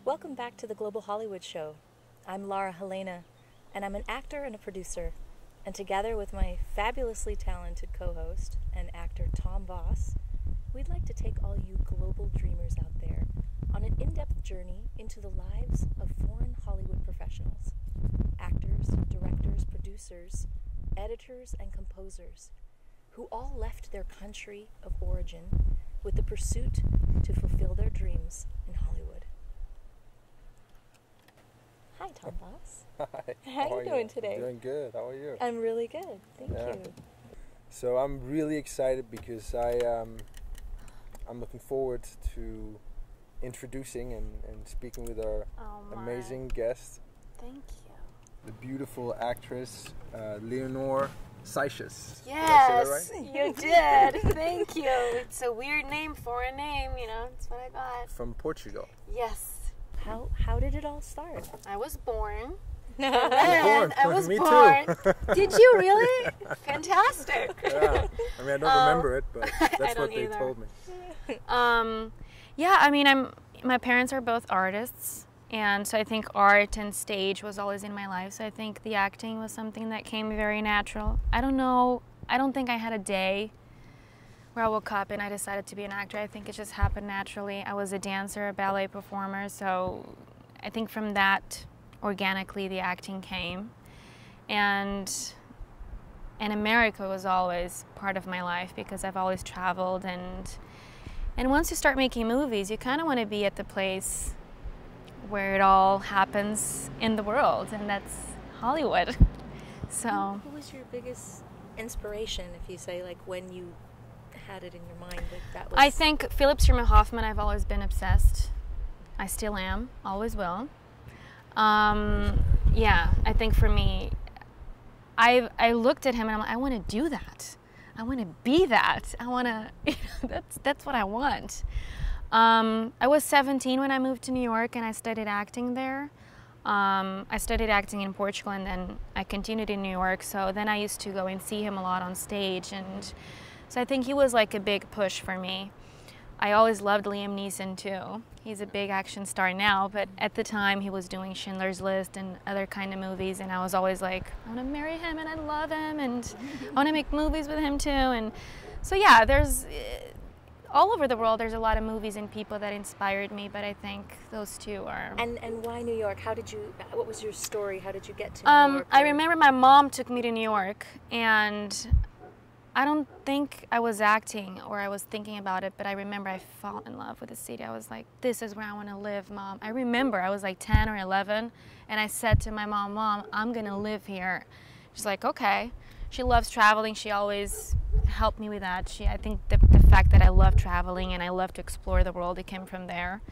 Welcome back to the Global Hollywood Show. I'm Lara Helena, and I'm an actor and a producer. And together with my fabulously talented co-host and actor Tomm Voss, we'd like to take all you global dreamers out there on an in-depth journey into the lives of foreign Hollywood professionals. Actors, directors, producers, editors, and composers who all left their country of origin with the pursuit to fulfill their dreams in Hollywood. Hi, Tomm Voss. Hi. How are you doing today? I'm doing good. How are you? I'm really good. Thank you. So I'm really excited because I'm looking forward to introducing and speaking with our amazing guest. Thank you. The beautiful actress Leonor Seixas. Yes, did I say that right? You did. Thank you. It's a weird name for a name, you know. That's what I got. From Portugal. Yes. How did it all start? I was born. I was Me born. Too. Did you really? Fantastic. Yeah. I mean, I don't remember it, but that's what they told me. Yeah, I mean, my parents are both artists, and so I think art and stage was always in my life. So I think the acting was something that came very natural. I don't know. I don't think I had a day where I woke up and I decided to be an actor. I think it just happened naturally. I was a dancer, a ballet performer, so I think from that, organically, the acting came. And America was always part of my life because I've always traveled, and once you start making movies, you kind of want to be at the place where it all happens in the world, and that's Hollywood. So who was your biggest inspiration, if you say, like, when you had it in your mind that was... I think Philip Seymour Hoffman. I've always been obsessed. I still am, always will. Yeah, I think for me, I looked at him and I'm like, I want to do that. I want to be that. I want to, that's what I want. I was 17 when I moved to New York and I studied acting there. I studied acting in Portugal and then I continued in New York. So then I used to go and see him a lot on stage, and so I think he was like a big push for me. I always loved Liam Neeson too. He's a big action star now, but at the time he was doing Schindler's List and other kind of movies, and I was always like, I want to marry him and I love him and I want to make movies with him too. And so yeah, there's all over the world there's a lot of movies and people that inspired me, but I think those two are... And why New York? What was your story? How did you get to New York? I remember my mom took me to New York, and I don't think I was acting or I was thinking about it, but I remember I fell in love with the city. I was like, this is where I want to live, Mom. I remember I was like 10 or 11, and I said to my mom, Mom, I'm going to live here. She's like, okay. She loves traveling. She always helped me with that. I think the fact that I love traveling and I love to explore the world, it came from there.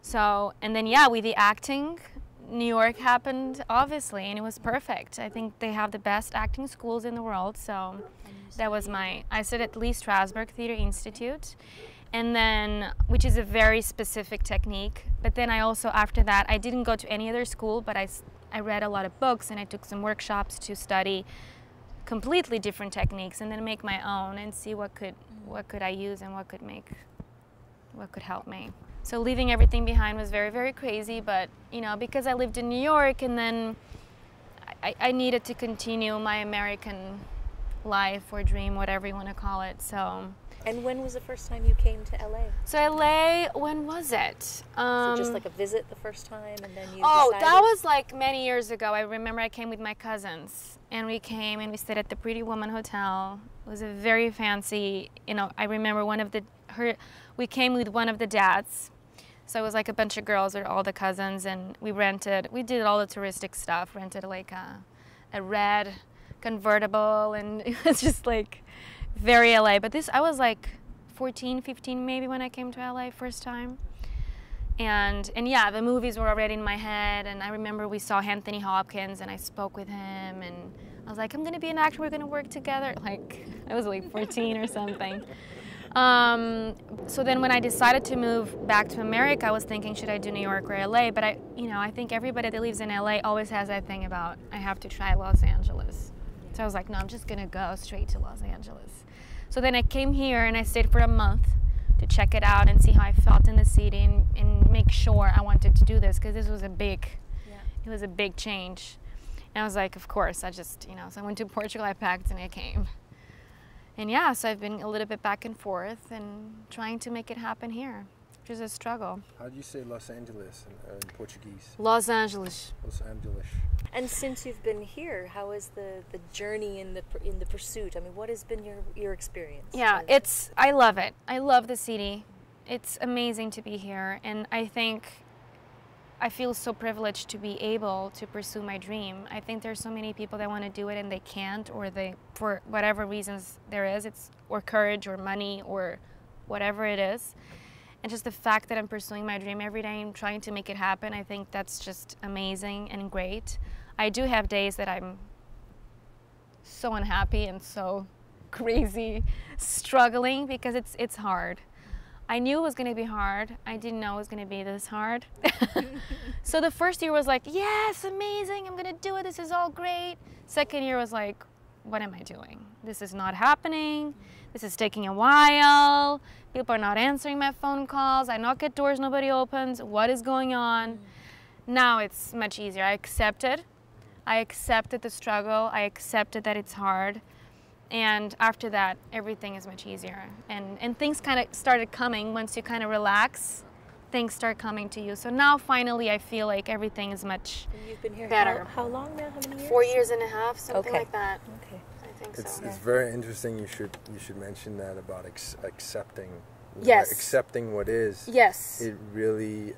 So, and then yeah, with the acting, New York happened, obviously, and it was perfect. I think they have the best acting schools in the world, so that was I studied at Lee Strasberg Theater Institute, and then, which is a very specific technique, but then I also, after that, I didn't go to any other school, but I read a lot of books and I took some workshops to study completely different techniques and then make my own and see what could I use and what could help me. So leaving everything behind was very, very crazy, but you know, because I lived in New York, and then I needed to continue my American life or dream, whatever you want to call it. So. And when was the first time you came to LA? So LA, when was it? So just like a visit the first time, and then you decided? That was like many years ago. I remember I came with my cousins, and we came and we stayed at the Pretty Woman Hotel. It was a very fancy, you know, I remember we came with one of the dads. So it was like a bunch of girls with all the cousins, and we did all the touristic stuff, rented like a red convertible, and it was just like very LA. But I was like 14, 15 maybe when I came to LA first time. And yeah, the movies were already in my head, and I remember we saw Anthony Hopkins and I spoke with him, and I was like, I'm gonna be an actor, we're gonna work together. Like, I was like 14 or something. So then when I decided to move back to America, I was thinking, should I do New York or LA? But I think everybody that lives in LA always has that thing about, I have to try Los Angeles. So I was like, no, I'm just gonna go straight to Los Angeles. So then I came here and I stayed for a month to check it out and see how I felt in the city and make sure I wanted to do this, because this was a big, it was a big change. And I was like, of course, I just, you know, so I went to Portugal, I packed, and I came. And yeah, so I've been a little bit back and forth and trying to make it happen here, which is a struggle. How do you say Los Angeles in Portuguese? Los Angeles. Los Angeles. And since you've been here, how is the journey in the pursuit? I mean, what has been your experience? Yeah, I love it. I love the city. It's amazing to be here, and I think I feel so privileged to be able to pursue my dream. I think there's so many people that want to do it and they can't, or they, for whatever reasons there is, it's or courage or money or whatever it is. And just the fact that I'm pursuing my dream every day and trying to make it happen, I think that's just amazing and great. I do have days that I'm so unhappy and so crazy, struggling, because it's hard. I knew it was going to be hard. I didn't know it was going to be this hard. So the first year was like, yes, amazing, I'm going to do it, this is all great. Second year was like, what am I doing? This is not happening. This is taking a while. People are not answering my phone calls. I knock at doors, nobody opens. What is going on? Now it's much easier. I accepted. I accepted the struggle. I accepted that it's hard. And after that, everything is much easier. And things kind of started coming once you kind of relax. Things start coming to you. So now finally I feel like everything is much You've been here better. How long now? How many years? 4 years and a half, something Okay. like that. Okay. I think It's so. it's very interesting. You should mention that about accepting. Yes. Accepting what is. Yes. It really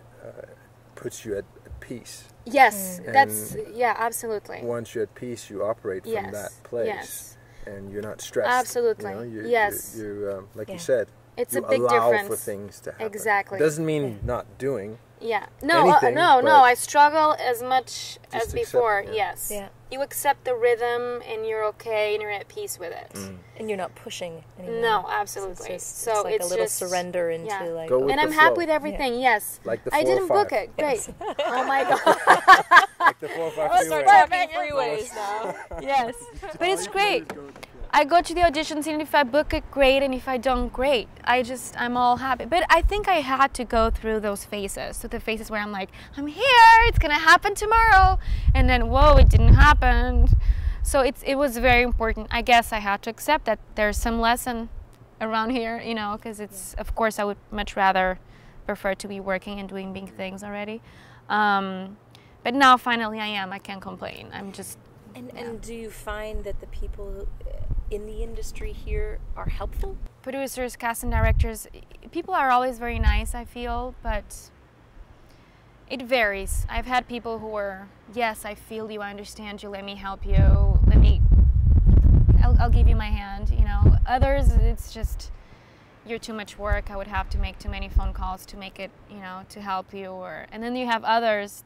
puts you at peace. Yes. Mm. That's, yeah, absolutely. Once you're at peace, you operate from Yes. that place. Yes. And you're not stressed. Absolutely. You know, Yes. You like Yeah. you said. It's you a big allow difference. for things to happen. Exactly. It doesn't mean not doing. Yeah. No, anything, no. but I struggle as much as just before. accept it, Yes. Yeah. You accept the rhythm and you're okay and you're at peace with it. Mm. And you're not pushing anymore. No, absolutely. It's So it's like it's a little just surrender into yeah. like. Go with And the I'm happy flow. with everything. Yes. Like the I 4 or didn't book 5. it. Great. Yes. Oh my god. Like the 4 or 5 Let's freeway. start talking talking freeways now. Yes. But it's great. I go to the auditions, and if I book it, great, and if I don't, great. I'm all happy. But I think I had to go through those phases, so the phases where I'm like, I'm here, it's gonna happen tomorrow, and then whoa, it didn't happen. So it was very important. I guess I had to accept that there's some lesson around here, you know, because it's, of course, I would much rather prefer to be working and doing big things already. But now finally I can't complain. I'm just. And do you find that the people in the industry here are helpful? Producers, casting directors, people are always very nice, I feel, but it varies. I've had people who were, yes, I feel you, I understand you, let me help you, I'll give you my hand, you know. Others, it's just, you're too much work, I would have to make too many phone calls to make it, you know, to help you. And then you have others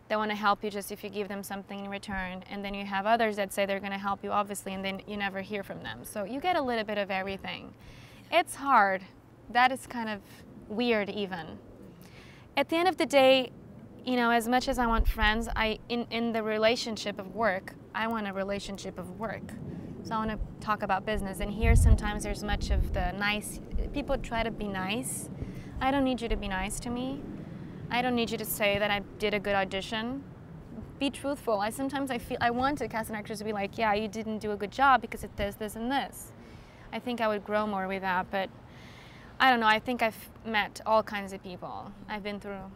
that want to help you just if you give them something in return. And then you have others that say they're going to help you, obviously, and then you never hear from them. So you get a little bit of everything. It's hard. That is kind of weird even. At the end of the day, you know, as much as I want friends, in the relationship of work, I want a relationship of work. So I want to talk about business. And here sometimes there's much of the nice, people try to be nice. I don't need you to be nice to me. I don't need you to say that I did a good audition. Be truthful. Sometimes I want a casting actress to be like, yeah, you didn't do a good job because of this, this, and this. I think I would grow more with that, but I don't know. I think I've met all kinds of people. I've been through.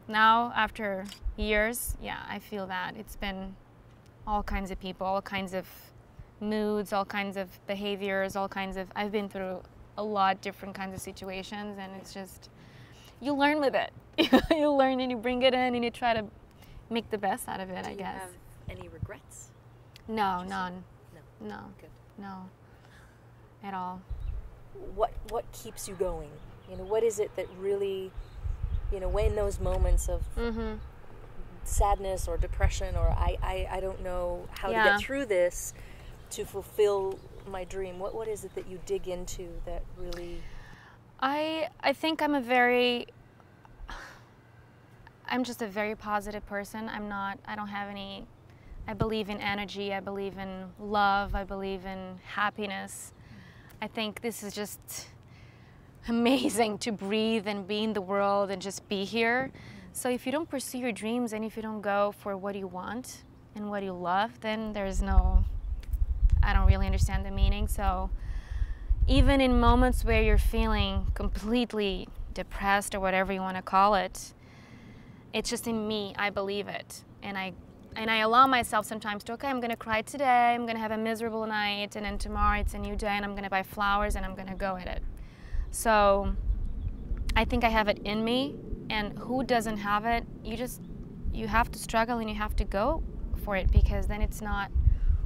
Now, after years, yeah, I feel that. It's been all kinds of people, all kinds of moods, all kinds of behaviors, I've been through a lot different kinds of situations, and it's just, you learn with it. You learn and you bring it in and you try to make the best out of it, I guess. Do you have any regrets? No, none. No. Good. No. At all. What keeps you going? You know, what is it that really, you know, when those moments of sadness or depression or I don't know how to get through this to fulfill my dream, what is it that you dig into that really... I think I'm just a very positive person. I don't have any, I believe in energy, I believe in love, I believe in happiness. I think this is just amazing to breathe and be in the world and just be here. So if you don't pursue your dreams and if you don't go for what you want and what you love, then there's no, I don't really understand the meaning. So even in moments where you're feeling completely depressed or whatever you want to call it, it's just in me, I believe it. And I allow myself sometimes to, okay, I'm going to cry today, I'm going to have a miserable night, and then tomorrow it's a new day and I'm going to buy flowers and I'm going to go at it. So I think I have it in me, and who doesn't have it, you have to struggle and you have to go for it, because then it's not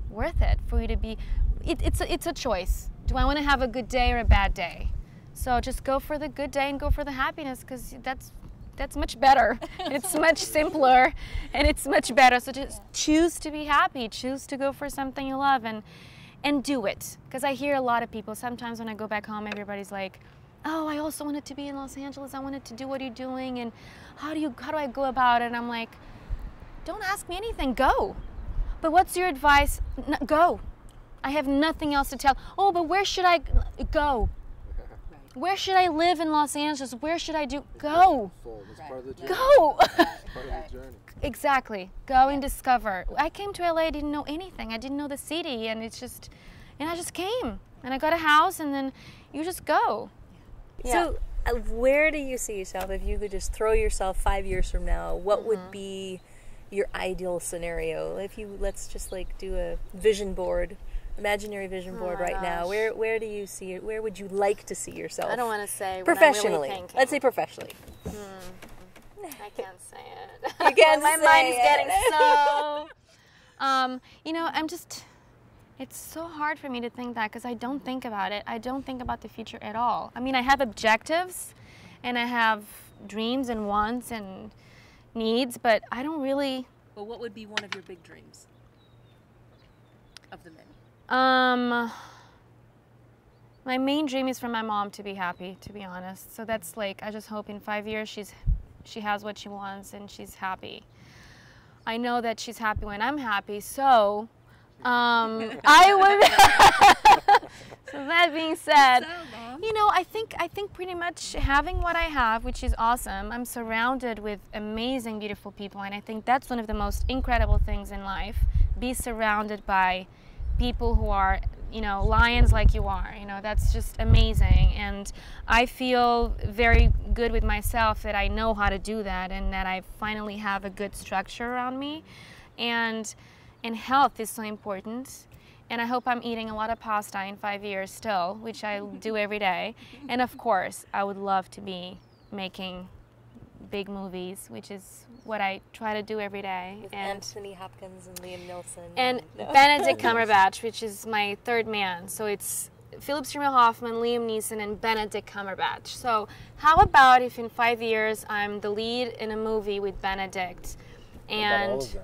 worth it for you to be, it's a choice. Do I want to have a good day or a bad day? So just go for the good day and go for the happiness, because that's much better. It's much simpler and it's much better. So just choose to be happy, choose to go for something you love, and do it. Because I hear a lot of people, sometimes when I go back home, everybody's like, oh, I also wanted to be in Los Angeles, I wanted to do what you're doing, and how do I go about it? And I'm like, don't ask me anything, go. But what's your advice? Go. I have nothing else to tell. Oh, but where should I go? Where should I live in Los Angeles? Where should I do? Go. Go. Exactly. Go and discover. I came to LA, I didn't know anything. I didn't know the city, and I just came. And I got a house, and then you just go. Yeah. So where do you see yourself if you could just throw yourself 5 years from now? What would be your ideal scenario? Let's just like do a vision board. Imaginary vision board right now. Where do you see it? Where would you like to see yourself? I don't want to say professionally. What I'm really thinking. Let's say professionally. I can't say it. You can't My say mind is it. getting so. You know, it's so hard for me to think that, because I don't think about it. I don't think about the future at all. I mean, I have objectives, and I have dreams and wants and needs, but I don't really. Well, what would be one of your big dreams? Of the many. My main dream is for my mom to be happy, to be honest. So that's like, I just hope in 5 years she has what she wants and she's happy. I know that she's happy when I'm happy, so I would. So that being said, you know, I think pretty much having what I have, which is awesome. I'm surrounded with amazing, beautiful people, and I think that's one of the most incredible things in life. Be surrounded by people who are, you know, lions like you are. You know, that's just amazing, and I feel very good with myself that I know how to do that, and that I finally have a good structure around me, and health is so important. And I hope I'm eating a lot of pasta in 5 years still, which I do every day. And of course, I would love to be making big movies, which is what I try to do every day. With Anthony Hopkins and Liam Neeson. And Benedict Cumberbatch, which is my third man. So it's Philip Seymour Hoffman, Liam Neeson, and Benedict Cumberbatch. So how about if in 5 years I'm the lead in a movie with Benedict? And all of them.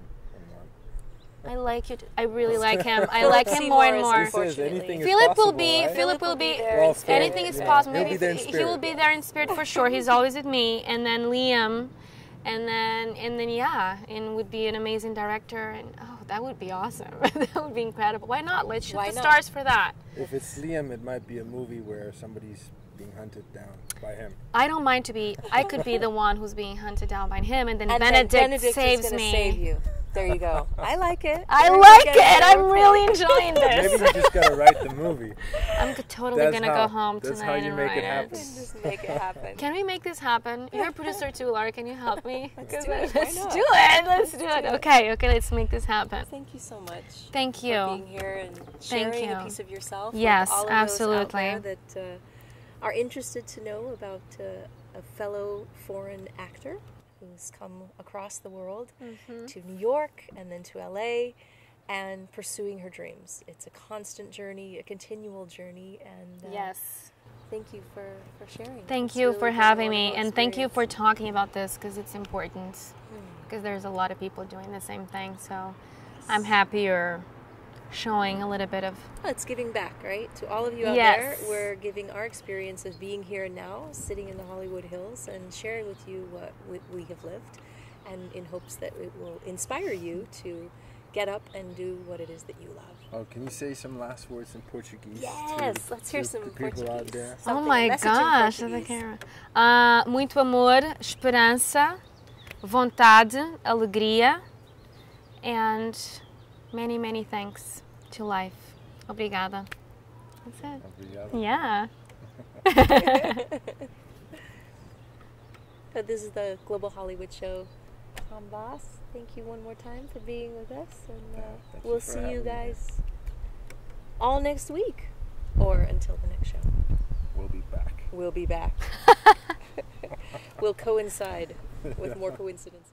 I like it. I really like him. I like him more and more. Philip will be there. Anything is possible. He will be there in spirit for sure. He's always with me. And then Liam, and then yeah, and would be an amazing director. And oh, that would be awesome. That would be incredible. Why not? Let's shoot the stars for that. If it's Liam, it might be a movie where somebody's being hunted down by him. I don't mind to be. I could be the one who's being hunted down by him, and then Benedict saves me. Save you. There you go. I like it. I like it. I'm really enjoying this. Maybe you just gotta write the movie. I'm totally gonna go home tonight and write it. Just make it happen. Can we make this happen? You're a producer too, Lara. Can you help me? Let's do it. Let's do it. Okay, let's make this happen. Thank you so much. Thank you For being here and sharing a piece of yourself. Yes, with all of absolutely. those out there that are interested to know about a fellow foreign actor who's come across the world to New York and then to LA and pursuing her dreams. It's a constant journey, a continual journey, and yes. Thank you for sharing. Thank you for having me, and thank you for talking about this, because it's important, because there's a lot of people doing the same thing, so I'm happy you're showing a little bit of... Oh, it's giving back, right? To all of you out there, we're giving our experience of being here and now, sitting in the Hollywood Hills, and sharing with you what we have lived, and in hopes that it will inspire you to get up and do what it is that you love. Oh, can you say some last words in Portuguese? Yes, let's hear some the people out Portuguese. there. Oh my gosh, the camera. Muito amor, esperança, vontade, alegria, and many, many thanks to life. Obrigada. That's it. Obrigado. Yeah. This is the Global Hollywood Show. Tomm Voss, thank you one more time for being with us, and we'll see you guys all next week, or until the next show. We'll be back. We'll be back. We'll coincide with more coincidences.